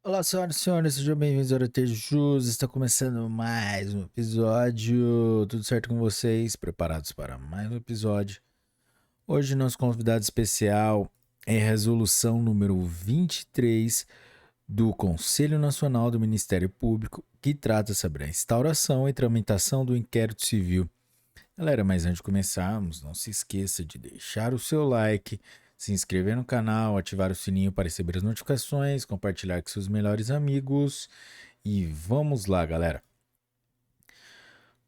Olá, senhoras e senhores, sejam bem-vindos ao Jus. Está começando mais um episódio. Tudo certo com vocês? Preparados para mais um episódio? Hoje, nosso convidado especial é a resolução número 23 do Conselho Nacional do Ministério Público, que trata sobre a instauração e tramitação do inquérito civil. Galera, mas antes de começarmos, não se esqueça de deixar o seu like, se inscrever no canal, ativar o sininho para receber as notificações, compartilhar com seus melhores amigos e vamos lá, galera.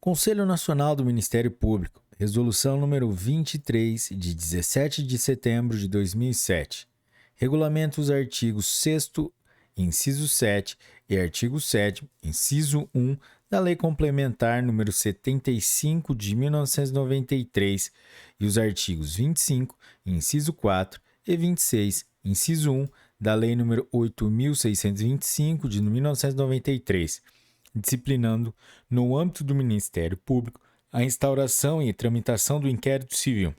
Conselho Nacional do Ministério Público, resolução número 23 de 17 de setembro de 2007. Regulamenta os artigos 6º, inciso 7 e artigo 7º, inciso 1 da Lei Complementar número 75 de 1993 e os artigos 25, inciso 4 e 26, inciso 1 da Lei número 8.625 de 1993, disciplinando, no âmbito do Ministério Público, a instauração e tramitação do inquérito civil.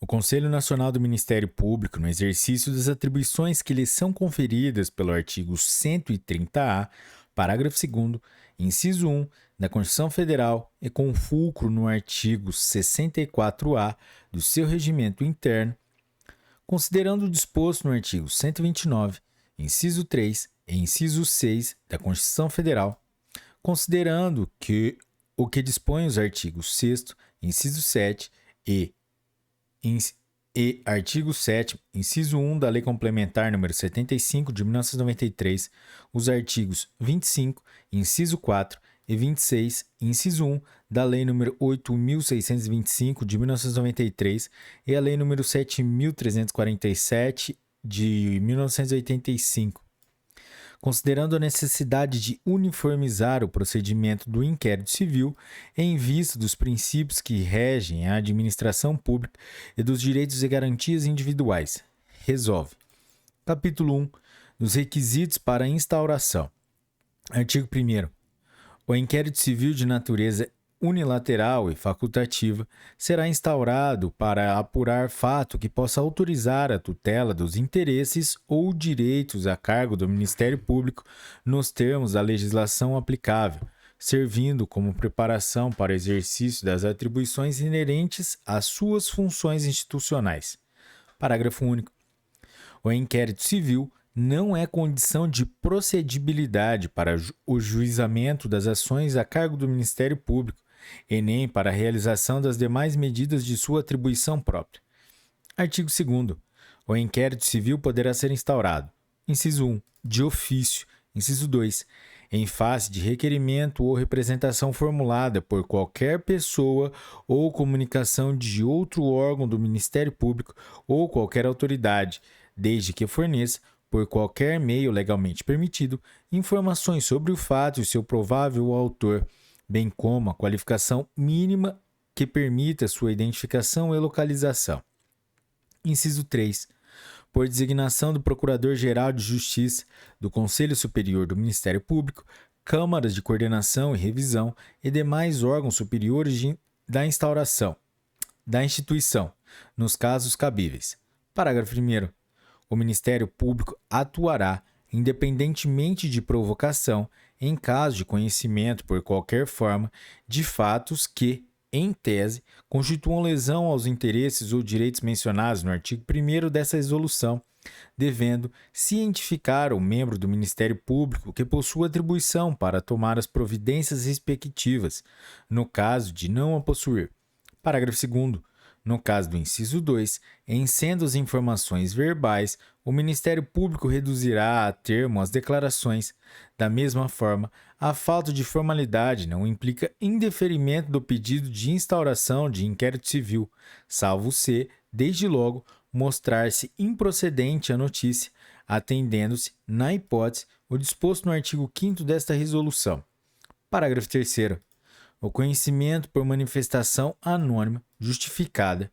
O Conselho Nacional do Ministério Público, no exercício das atribuições que lhe são conferidas pelo artigo 130-A, parágrafo 2º, inciso 1 da Constituição Federal e com fulcro no artigo 64-A do seu regimento interno, considerando o disposto no artigo 129, inciso 3 e inciso 6 da Constituição Federal, considerando que o que dispõe os artigos 6º, inciso 7 e artigo 7º, inciso 1 da Lei Complementar número 75 de 1993, os artigos 25, inciso 4 e 26, inciso 1 da Lei número 8.625 de 1993 e a Lei número 7.347 de 1985. Considerando a necessidade de uniformizar o procedimento do inquérito civil em vista dos princípios que regem a administração pública e dos direitos e garantias individuais. Resolve. Capítulo 1. Dos requisitos para a instauração. Artigo 1º. O inquérito civil de natureza unilateral e facultativa será instaurado para apurar fato que possa autorizar a tutela dos interesses ou direitos a cargo do Ministério Público nos termos da legislação aplicável, servindo como preparação para o exercício das atribuições inerentes às suas funções institucionais. Parágrafo único. O inquérito civil não é condição de procedibilidade para o juizamento das ações a cargo do Ministério Público e nem para a realização das demais medidas de sua atribuição própria. Artigo 2º. O inquérito civil poderá ser instaurado. Inciso 1. De ofício. Inciso 2. Em face de requerimento ou representação formulada por qualquer pessoa ou comunicação de outro órgão do Ministério Público ou qualquer autoridade, desde que forneça, por qualquer meio legalmente permitido, informações sobre o fato e seu provável autor, bem como a qualificação mínima que permita sua identificação e localização. Inciso 3. Por designação do Procurador-Geral de Justiça, do Conselho Superior do Ministério Público, câmaras de coordenação e revisão e demais órgãos superiores da instituição, nos casos cabíveis. Parágrafo 1º. O Ministério Público atuará, independentemente de provocação, em caso de conhecimento por qualquer forma de fatos que, em tese, constituam lesão aos interesses ou direitos mencionados no artigo 1º dessa resolução, devendo cientificar o membro do Ministério Público que possua atribuição para tomar as providências respectivas, no caso de não a possuir. Parágrafo 2º. No caso do inciso 2, em sendo as informações verbais, o Ministério Público reduzirá a termo as declarações. Da mesma forma, a falta de formalidade não implica indeferimento do pedido de instauração de inquérito civil, salvo se, desde logo, mostrar-se improcedente a notícia, atendendo-se, na hipótese, o disposto no artigo 5º desta resolução. Parágrafo 3º. O conhecimento por manifestação anônima justificada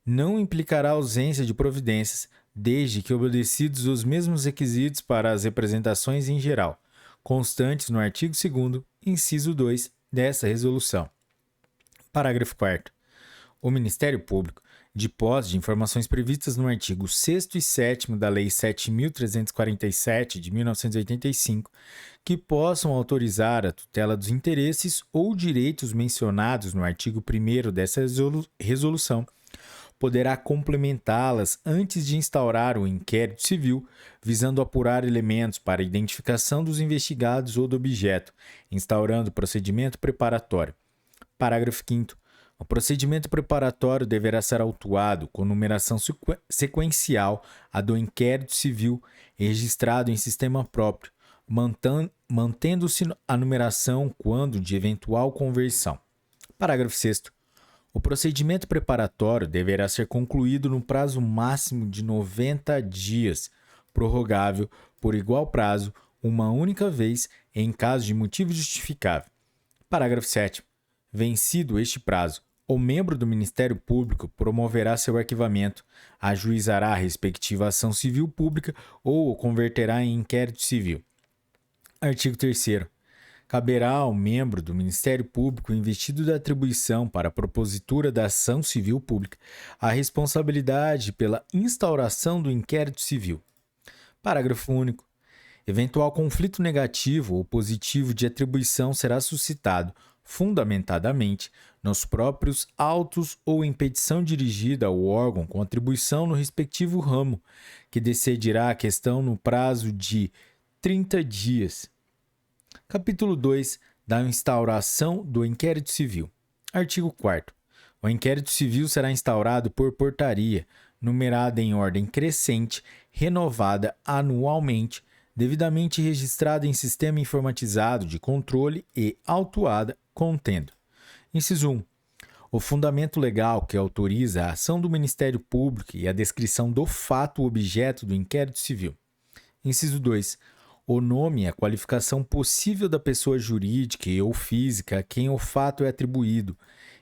não implicará ausência de providências, desde que obedecidos os mesmos requisitos para as representações em geral, constantes no artigo 2º, inciso 2 dessa resolução. Parágrafo 4º. O Ministério Público de posse de informações previstas no artigo 6º e 7º da Lei 7.347, de 1985, que possam autorizar a tutela dos interesses ou direitos mencionados no artigo 1º dessa resolução, poderá complementá-las antes de instaurar o inquérito civil, visando apurar elementos para a identificação dos investigados ou do objeto, instaurando procedimento preparatório. Parágrafo 5º. O procedimento preparatório deverá ser autuado com numeração sequencial à do inquérito civil registrado em sistema próprio, mantendo-se a numeração quando de eventual conversão. Parágrafo 6º. O procedimento preparatório deverá ser concluído no prazo máximo de 90 dias, prorrogável por igual prazo uma única vez em caso de motivo justificável. Parágrafo 7º. Vencido este prazo, o membro do Ministério Público promoverá seu arquivamento, ajuizará a respectiva ação civil pública ou o converterá em inquérito civil. Artigo 3º. Caberá ao membro do Ministério Público investido da atribuição para a propositura da ação civil pública a responsabilidade pela instauração do inquérito civil. Parágrafo único. Eventual conflito negativo ou positivo de atribuição será suscitado, fundamentadamente, nos próprios autos ou em petição dirigida ao órgão com atribuição no respectivo ramo, que decidirá a questão no prazo de 30 dias. Capítulo 2. Da instauração do inquérito civil. Artigo 4º. O inquérito civil será instaurado por portaria, numerada em ordem crescente, renovada anualmente, devidamente registrada em sistema informatizado de controle e autuada contendo. Inciso 1. O fundamento legal que autoriza a ação do Ministério Público e a descrição do fato objeto do inquérito civil. Inciso 2. O nome e a qualificação possível da pessoa jurídica ou física a quem o fato é atribuído.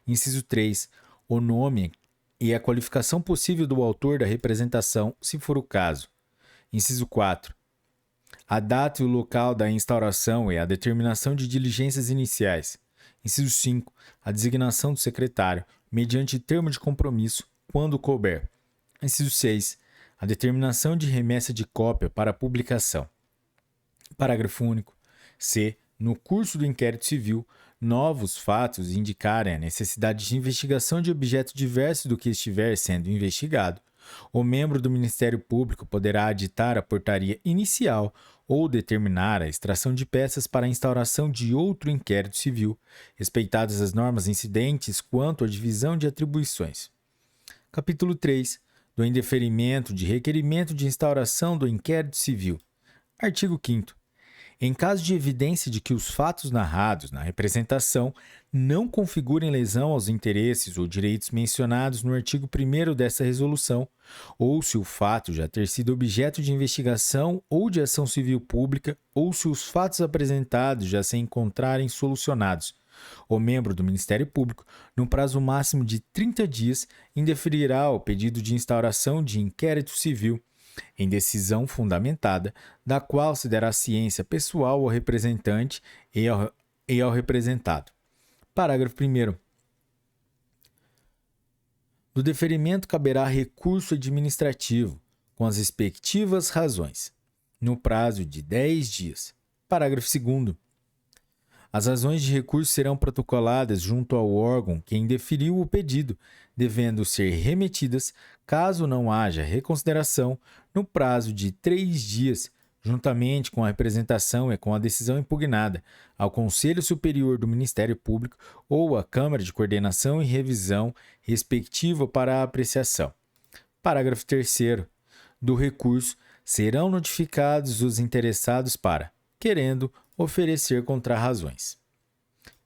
Inciso 3. O nome e a qualificação possível do autor da representação, se for o caso. Inciso 4. A data e o local da instauração e a determinação de diligências iniciais. Inciso 5. A designação do secretário, mediante termo de compromisso, quando couber. Inciso 6. A determinação de remessa de cópia para publicação. Parágrafo único. Se, no curso do inquérito civil, novos fatos indicarem a necessidade de investigação de objeto diverso do que estiver sendo investigado, o membro do Ministério Público poderá aditar a portaria inicial ou determinar a extração de peças para a instauração de outro inquérito civil, respeitadas as normas incidentes quanto à divisão de atribuições. Capítulo 3. Do indeferimento de requerimento de instauração do inquérito civil. Artigo 5º. Em caso de evidência de que os fatos narrados na representação não configurem lesão aos interesses ou direitos mencionados no artigo 1º dessa resolução, ou se o fato já ter sido objeto de investigação ou de ação civil pública, ou se os fatos apresentados já se encontrarem solucionados, o membro do Ministério Público, no prazo máximo de 30 dias, indeferirá o pedido de instauração de inquérito civil, em decisão fundamentada, da qual se dará ciência pessoal ao representante e ao representado. Parágrafo 1º. Do deferimento caberá recurso administrativo, com as respectivas razões, no prazo de 10 dias. Parágrafo 2º. As razões de recurso serão protocoladas junto ao órgão que indeferiu o pedido, devendo ser remetidas, caso não haja reconsideração, no prazo de 3 dias, juntamente com a representação e com a decisão impugnada, ao Conselho Superior do Ministério Público ou à Câmara de Coordenação e Revisão respectiva para a apreciação. Parágrafo 3º. Do recurso serão notificados os interessados para, querendo, oferecer contrarrazões.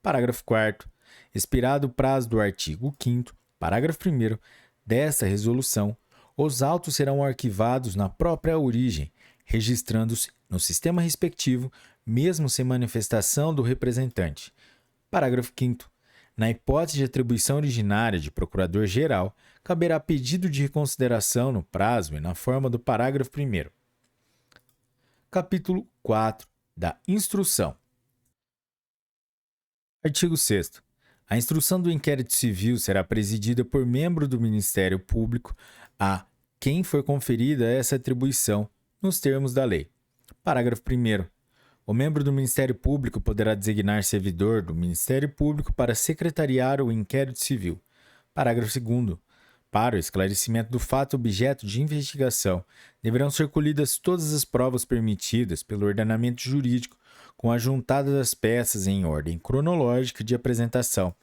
Parágrafo 4º. Expirado o prazo do artigo 5º, parágrafo 1º, desta resolução, os autos serão arquivados na própria origem, registrando-se no sistema respectivo, mesmo sem manifestação do representante. Parágrafo 5º. Na hipótese de atribuição originária de procurador-geral, caberá pedido de reconsideração no prazo e na forma do parágrafo 1º. Capítulo 4. Da instrução. Artigo 6º. A instrução do inquérito civil será presidida por membro do Ministério Público a quem for conferida essa atribuição, nos termos da lei. Parágrafo 1º. O membro do Ministério Público poderá designar servidor do Ministério Público para secretariar o inquérito civil. Parágrafo 2º. Para o esclarecimento do fato objeto de investigação, deverão ser colhidas todas as provas permitidas pelo ordenamento jurídico, com a juntada das peças em ordem cronológica de apresentação,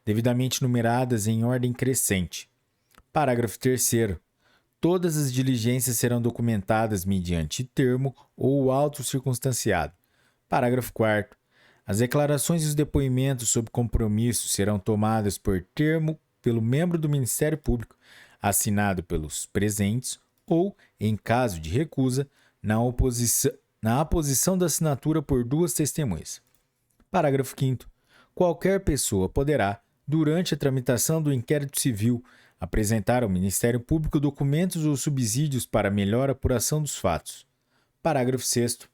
devidamente numeradas em ordem crescente. Parágrafo 3º. Todas as diligências serão documentadas mediante termo ou auto circunstanciado. Parágrafo 4º. As declarações e os depoimentos sob compromisso serão tomadas por termo pelo membro do Ministério Público, assinado pelos presentes ou, em caso de recusa, na aposição da assinatura por duas testemunhas. Parágrafo 5º. Qualquer pessoa poderá, durante a tramitação do inquérito civil, apresentar ao Ministério Público documentos ou subsídios para melhor apuração dos fatos. Parágrafo 6º.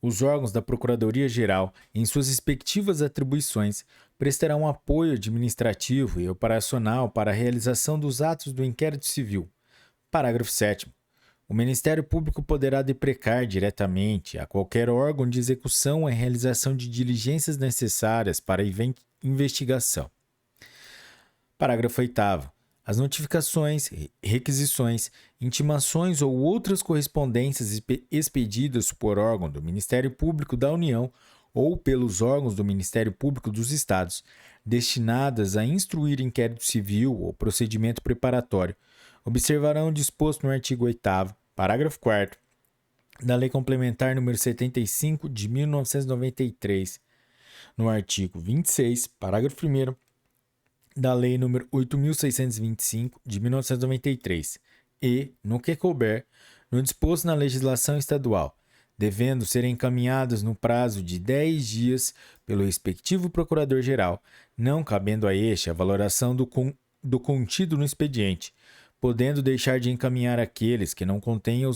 Os órgãos da Procuradoria-Geral, em suas respectivas atribuições, prestarão apoio administrativo e operacional para a realização dos atos do inquérito civil. Parágrafo 7º. O Ministério Público poderá deprecar diretamente a qualquer órgão de execução a realização de diligências necessárias para a investigação. Parágrafo 8º. As notificações, requisições, intimações ou outras correspondências expedidas por órgão do Ministério Público da União ou pelos órgãos do Ministério Público dos Estados, destinadas a instruir inquérito civil ou procedimento preparatório, observarão o disposto no artigo 8º, parágrafo 4º, da Lei Complementar nº 75, de 1993, no artigo 26, parágrafo 1º, da Lei nº 8.625, de 1993, e, no que couber, no disposto na legislação estadual, devendo ser encaminhadas no prazo de 10 dias pelo respectivo Procurador-Geral, não cabendo a este a valoração do contido no expediente, podendo deixar de encaminhar aqueles que não contenham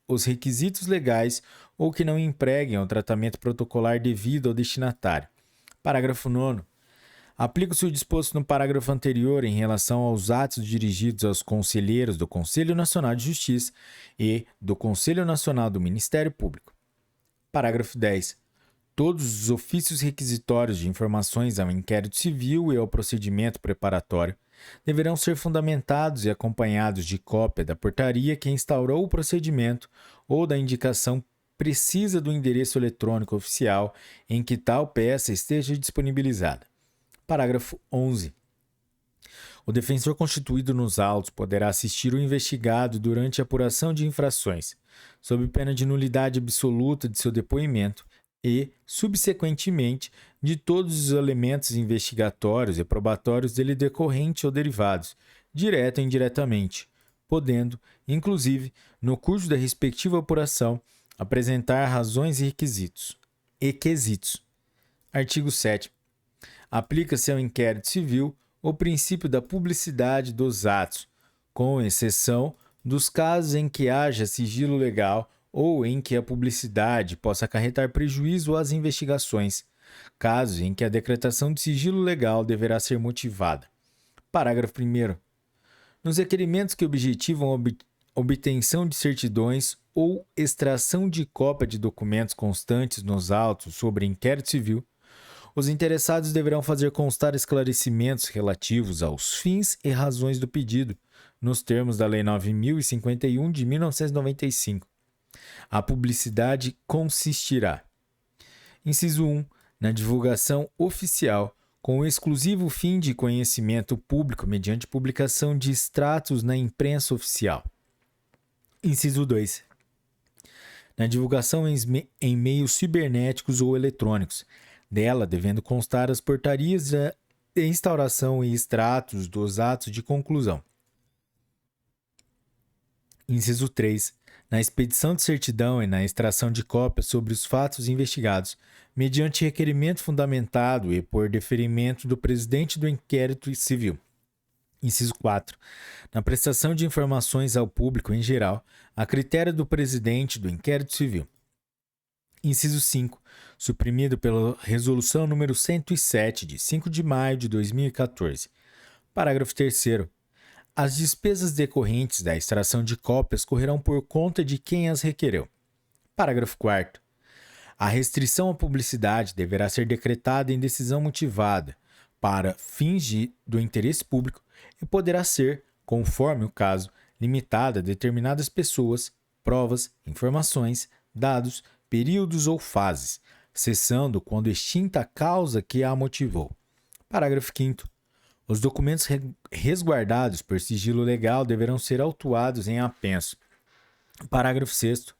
os requisitos legais ou que não empreguem o tratamento protocolar devido ao destinatário. Parágrafo 9º. Aplica-se o disposto no parágrafo anterior em relação aos atos dirigidos aos conselheiros do Conselho Nacional de Justiça e do Conselho Nacional do Ministério Público. Parágrafo 10. Todos os ofícios requisitórios de informações ao inquérito civil e ao procedimento preparatório deverão ser fundamentados e acompanhados de cópia da portaria que instaurou o procedimento ou da indicação precisa do endereço eletrônico oficial em que tal peça esteja disponibilizada. Parágrafo 11. O defensor constituído nos autos poderá assistir o investigado durante a apuração de infrações, sob pena de nulidade absoluta de seu depoimento e, subsequentemente, de todos os elementos investigatórios e probatórios dele decorrentes ou derivados, direto ou indiretamente, podendo, inclusive, no curso da respectiva apuração, apresentar razões e quesitos. Artigo 7º. Aplica-se ao inquérito civil o princípio da publicidade dos atos, com exceção dos casos em que haja sigilo legal ou em que a publicidade possa acarretar prejuízo às investigações, casos em que a decretação de sigilo legal deverá ser motivada. Parágrafo 1º. Nos requerimentos que objetivam a obtenção de certidões ou extração de cópia de documentos constantes nos autos sobre inquérito civil, os interessados deverão fazer constar esclarecimentos relativos aos fins e razões do pedido, nos termos da Lei 9.051 de 1995. A publicidade consistirá: inciso 1. Na divulgação oficial, com o exclusivo fim de conhecimento público mediante publicação de extratos na imprensa oficial. Inciso 2. Na divulgação em meios cibernéticos ou eletrônicos, dela devendo constar as portarias de instauração e extratos dos atos de conclusão. Inciso 3. Na expedição de certidão e na extração de cópias sobre os fatos investigados, mediante requerimento fundamentado e por deferimento do presidente do inquérito civil. Inciso 4. Na prestação de informações ao público em geral, a critério do presidente do inquérito civil. Inciso 5. Suprimido pela Resolução número 107, de 5 de maio de 2014. Parágrafo 3º. As despesas decorrentes da extração de cópias correrão por conta de quem as requereu. Parágrafo 4º. A restrição à publicidade deverá ser decretada em decisão motivada para fins do interesse público e poderá ser, conforme o caso, limitada a determinadas pessoas, provas, informações, dados, períodos ou fases, cessando quando extinta a causa que a motivou. Parágrafo 5º. Os documentos resguardados por sigilo legal deverão ser autuados em apenso. Parágrafo 6º.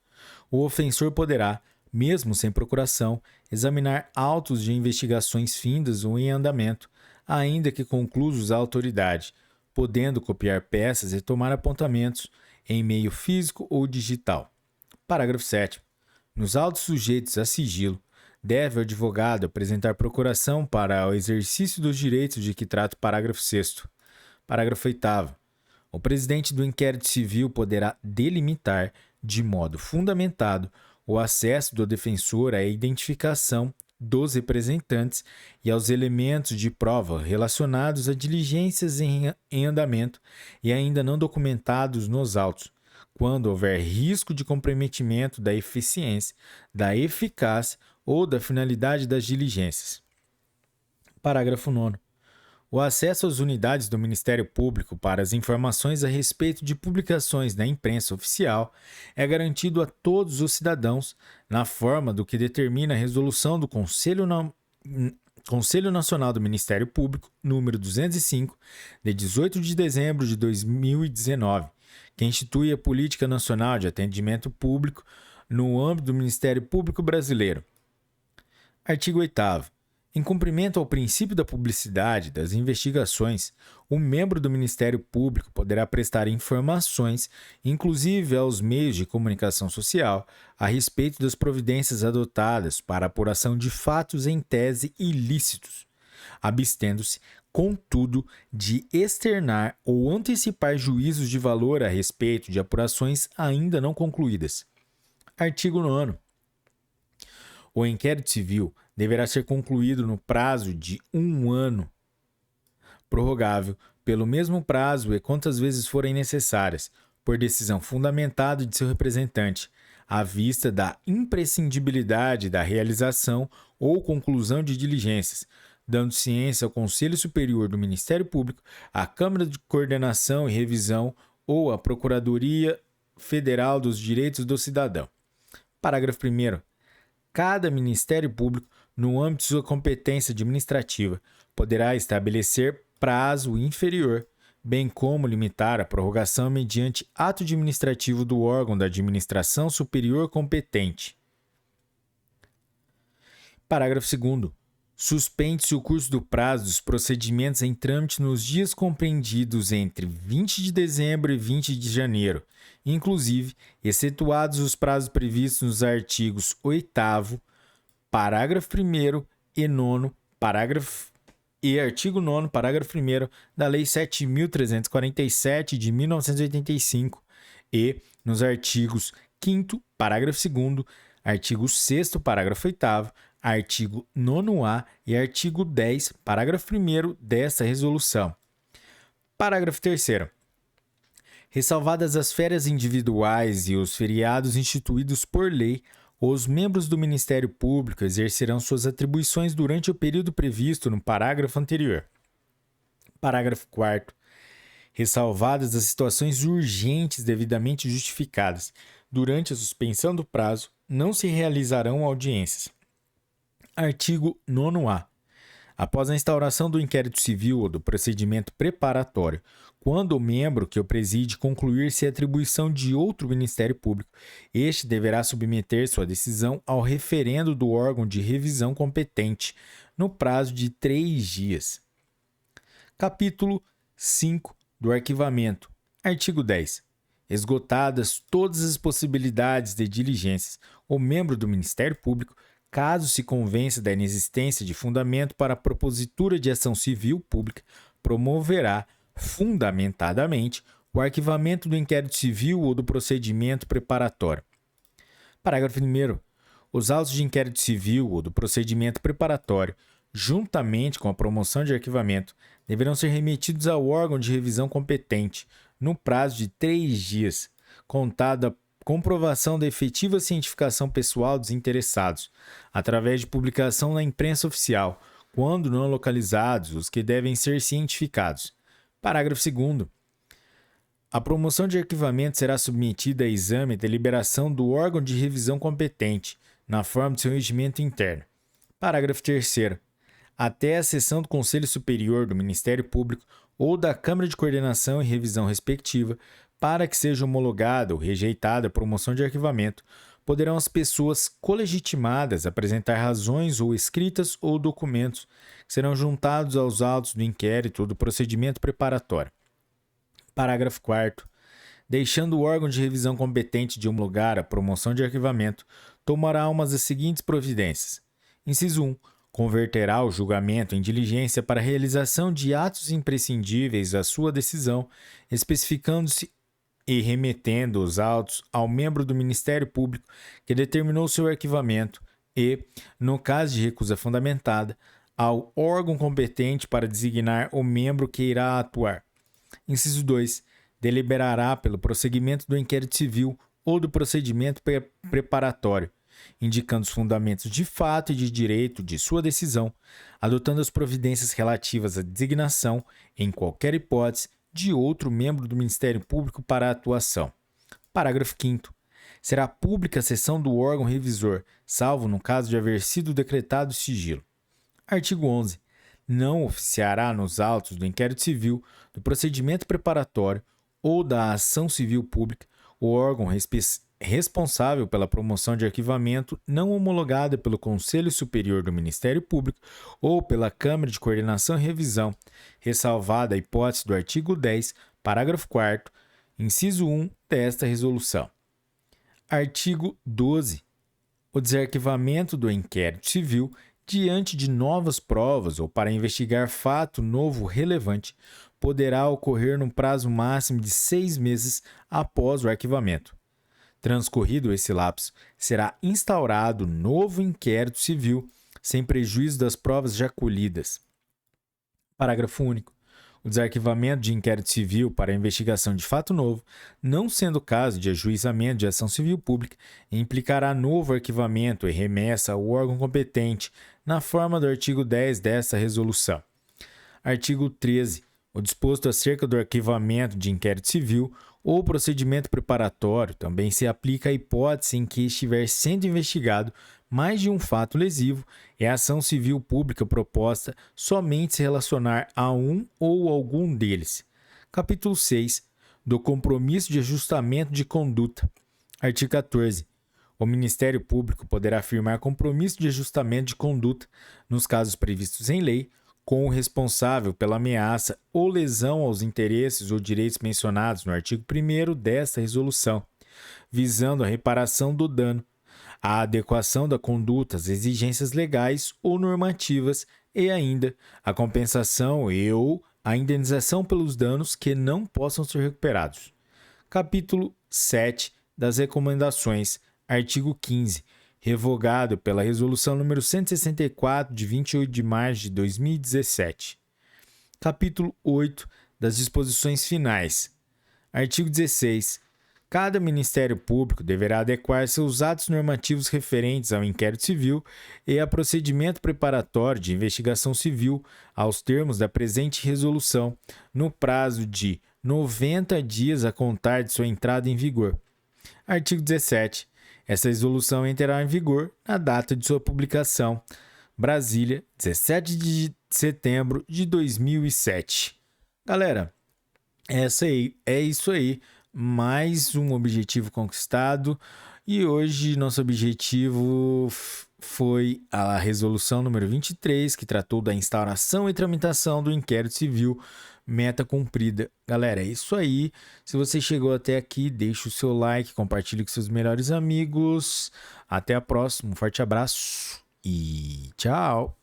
O ofensor poderá, mesmo sem procuração, examinar autos de investigações findas ou em andamento, ainda que conclusos à autoridade, podendo copiar peças e tomar apontamentos em meio físico ou digital. Parágrafo 7º. Nos autos sujeitos a sigilo, deve o advogado apresentar procuração para o exercício dos direitos de que trata o parágrafo 6º. Parágrafo 8º. O presidente do inquérito civil poderá delimitar, de modo fundamentado, o acesso do defensor à identificação dos representantes e aos elementos de prova relacionados a diligências em andamento e ainda não documentados nos autos, quando houver risco de comprometimento da eficiência, da eficácia ou da finalidade das diligências. Parágrafo 9º. O acesso às unidades do Ministério Público para as informações a respeito de publicações na imprensa oficial é garantido a todos os cidadãos na forma do que determina a resolução do Conselho Nacional do Ministério Público, número 205, de 18 de dezembro de 2019, que institui a Política Nacional de Atendimento Público no âmbito do Ministério Público Brasileiro. Artigo 8º. Em cumprimento ao princípio da publicidade das investigações, o membro do Ministério Público poderá prestar informações, inclusive aos meios de comunicação social, a respeito das providências adotadas para a apuração de fatos em tese ilícitos, abstendo-se, contudo, de externar ou antecipar juízos de valor a respeito de apurações ainda não concluídas. Artigo 9º. O inquérito civil deverá ser concluído no prazo de 1 ano, prorrogável pelo mesmo prazo e quantas vezes forem necessárias, por decisão fundamentada de seu representante, à vista da imprescindibilidade da realização ou conclusão de diligências, dando ciência ao Conselho Superior do Ministério Público, à Câmara de Coordenação e Revisão ou à Procuradoria Federal dos Direitos do Cidadão. Parágrafo 1º. Cada Ministério Público, no âmbito de sua competência administrativa, poderá estabelecer prazo inferior, bem como limitar a prorrogação mediante ato administrativo do órgão da administração superior competente. Parágrafo 2º. Suspende-se o curso do prazo dos procedimentos em trâmite nos dias compreendidos entre 20 de dezembro e 20 de janeiro, inclusive excetuados os prazos previstos nos artigos 8º, parágrafo 1º e 9º, artigo 9º, parágrafo 1º da Lei 7.347 de 1985 e nos artigos 5º, parágrafo 2º, artigo 6º, parágrafo 8º, artigo 9º-A e artigo 10, parágrafo 1º desta resolução. Parágrafo 3º. Ressalvadas as férias individuais e os feriados instituídos por lei, os membros do Ministério Público exercerão suas atribuições durante o período previsto no parágrafo anterior. Parágrafo 4º. Ressalvadas as situações urgentes devidamente justificadas, durante a suspensão do prazo, não se realizarão audiências. Artigo 9º-A. Após a instauração do inquérito civil ou do procedimento preparatório, quando o membro que o preside concluir-se a atribuição de outro Ministério Público, este deverá submeter sua decisão ao referendo do órgão de revisão competente, no prazo de 3 dias. Capítulo 5 do Arquivamento. Artigo 10. Esgotadas todas as possibilidades de diligências, o membro do Ministério Público, caso se convença da inexistência de fundamento para a propositura de ação civil pública, promoverá, fundamentadamente, o arquivamento do inquérito civil ou do procedimento preparatório. Parágrafo 1º. Os autos de inquérito civil ou do procedimento preparatório, juntamente com a promoção de arquivamento, deverão ser remetidos ao órgão de revisão competente no prazo de 3 dias, contada a comprovação da efetiva cientificação pessoal dos interessados, através de publicação na imprensa oficial, quando não localizados os que devem ser cientificados. Parágrafo 2º. A promoção de arquivamento será submetida a exame e deliberação do órgão de revisão competente, na forma de seu regimento interno. Parágrafo 3º. Até a sessão do Conselho Superior do Ministério Público ou da Câmara de Coordenação e Revisão respectiva, para que seja homologada ou rejeitada a promoção de arquivamento, poderão as pessoas colegitimadas apresentar razões ou escritas ou documentos que serão juntados aos autos do inquérito ou do procedimento preparatório. Parágrafo 4º. Deixando o órgão de revisão competente de homologar a promoção de arquivamento, tomará umas das seguintes providências. Inciso 1. Converterá o julgamento em diligência para a realização de atos imprescindíveis à sua decisão, especificando-se e remetendo os autos ao membro do Ministério Público que determinou seu arquivamento e, no caso de recusa fundamentada, ao órgão competente para designar o membro que irá atuar. Inciso 2. Deliberará pelo prosseguimento do inquérito civil ou do procedimento preparatório, indicando os fundamentos de fato e de direito de sua decisão, adotando as providências relativas à designação, em qualquer hipótese, de outro membro do Ministério Público para a atuação. Parágrafo 5º. Será pública a sessão do órgão revisor, salvo no caso de haver sido decretado sigilo. Artigo 11. Não oficiará nos autos do inquérito civil, do procedimento preparatório ou da ação civil pública o órgão responsável pela promoção de arquivamento não homologada pelo Conselho Superior do Ministério Público ou pela Câmara de Coordenação e Revisão, ressalvada a hipótese do artigo 10, parágrafo 4º, inciso 1 desta resolução. Artigo 12. O desarquivamento do inquérito civil diante de novas provas ou para investigar fato novo relevante poderá ocorrer num prazo máximo de 6 meses após o arquivamento. Transcorrido esse lapso, será instaurado novo inquérito civil, sem prejuízo das provas já colhidas. Parágrafo único. O desarquivamento de inquérito civil para a investigação de fato novo, não sendo caso de ajuizamento de ação civil pública, implicará novo arquivamento e remessa ao órgão competente, na forma do artigo 10 desta resolução. Artigo 13. O disposto acerca do arquivamento de inquérito civil ou procedimento preparatório também se aplica à hipótese em que estiver sendo investigado mais de um fato lesivo e a ação civil pública proposta somente se relacionar a um ou algum deles. Capítulo 6. Do compromisso de ajustamento de conduta. Artigo 14. O Ministério Público poderá firmar compromisso de ajustamento de conduta, nos casos previstos em lei, com o responsável pela ameaça ou lesão aos interesses ou direitos mencionados no artigo 1º desta resolução, visando a reparação do dano, a adequação da conduta às exigências legais ou normativas e ainda a compensação e ou a indenização pelos danos que não possam ser recuperados. Capítulo 7 das Recomendações, artigo 15, revogado pela Resolução nº 164, de 28 de março de 2017. Capítulo 8 das Disposições Finais. Artigo 16. Cada Ministério Público deverá adequar seus atos normativos referentes ao inquérito civil e a procedimento preparatório de investigação civil aos termos da presente resolução, no prazo de 90 dias a contar de sua entrada em vigor. Artigo 17. Essa resolução entrará em vigor na data de sua publicação. Brasília, 17 de setembro de 2007. Galera, é isso aí. Mais um objetivo conquistado. E hoje nosso objetivo foi a resolução número 23, que tratou da instauração e tramitação do inquérito civil. Meta cumprida. Galera, é isso aí. Se você chegou até aqui, deixa o seu like, compartilhe com seus melhores amigos. Até a próxima. Um forte abraço e tchau.